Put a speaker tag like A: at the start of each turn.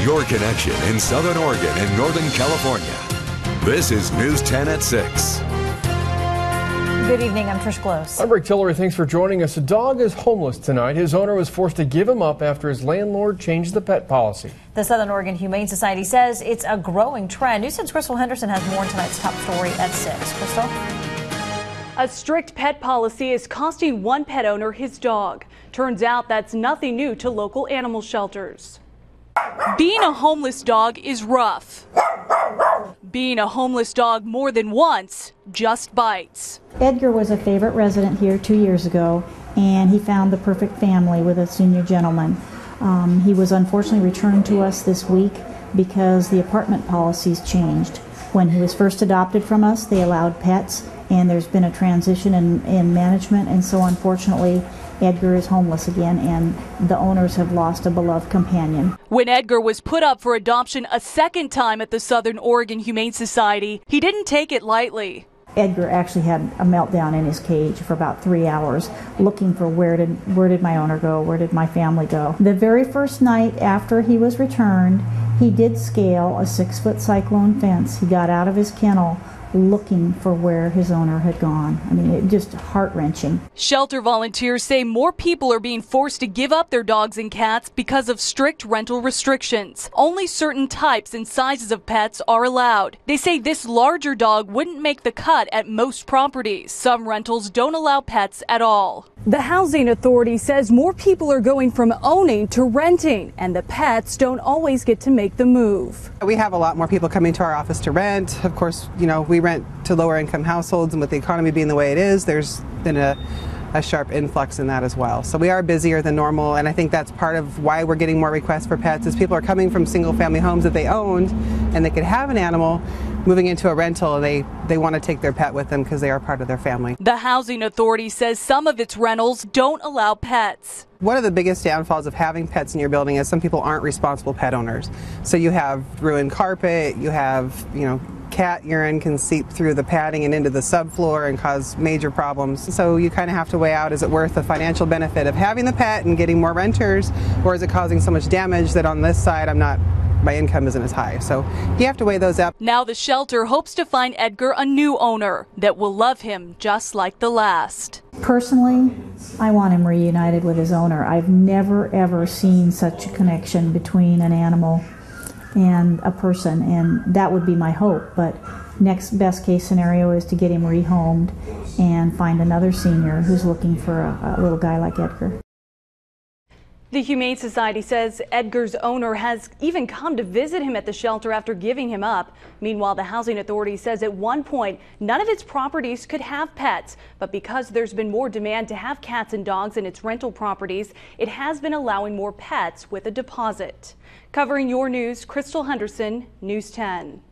A: your connection in Southern Oregon and Northern California. This is News 10 at 6.
B: Good evening, I'm Trish Close.
C: I'm Rick Tillery, thanks for joining us. A dog is homeless tonight. His owner was forced to give him up after his landlord changed the pet policy.
B: The Southern Oregon Humane Society says it's a growing trend. News 10's Krystle Henderson has more in tonight's top story at 6. Krystle?
D: A strict pet policy is costing one pet owner his dog. Turns out that's nothing new to local animal shelters. Being a homeless dog is rough. Being a homeless dog more than once just bites.
E: Edgar was a favorite resident here 2 years ago, and he found the perfect family with a senior gentleman. He was unfortunately returned to us this week because the apartment policies changed. When he was first adopted from us, they allowed pets, and there's been a transition in management, and so unfortunately Edgar is homeless again, and the owners have lost a beloved companion.
D: When Edgar was put up for adoption a second time at the Southern Oregon Humane Society, he didn't take it lightly.
E: Edgar actually had a meltdown in his cage for about 3 hours, looking for where did my owner go, where did my family go. The very first night after he was returned, he did scale a 6-foot cyclone fence. He got out of his kennel looking for where his owner had gone. I mean, it just heart-wrenching.
D: Shelter volunteers say more people are being forced to give up their dogs and cats because of strict rental restrictions. Only certain types and sizes of pets are allowed. They say this larger dog wouldn't make the cut at most properties. Some rentals don't allow pets at all. The housing authority says more people are going from owning to renting, and the pets don't always get to make the move.
F: We have a lot more people coming to our office to rent. Of course, you know, we rent to lower income households, and with the economy being the way it is, there's been a sharp influx in that as well. So we are busier than normal, and I think that's part of why we're getting more requests for pets, is people are coming from single family homes that they owned and they could have an animal, moving into a rental, and they want to take their pet with them because they are part of their family. The housing authority says some of its rentals don't allow pets. One of the biggest downfalls of having pets in your building is some people aren't responsible pet owners. So you have ruined carpet, you have, cat urine can seep through the padding and into the subfloor and cause major problems. So you kind of have to weigh out, is it worth the financial benefit of having the pet and getting more renters, or is it causing so much damage that on this side my income isn't as high? So you have to weigh those up. Now the shelter hopes to find Edgar a new owner that will love him just like the last.
E: Personally, I want him reunited with his owner. I've never ever seen such a connection between an animal and a person, and that would be my hope. But next best case scenario is to get him rehomed and find another senior who's looking for a little guy like Edgar.
D: The Humane Society says Edgar's owner has even come to visit him at the shelter after giving him up. Meanwhile, the housing authority says at one point none of its properties could have pets, but because there's been more demand to have cats and dogs in its rental properties, it has been allowing more pets with a deposit. Covering your news, Krystle Henderson, News 10.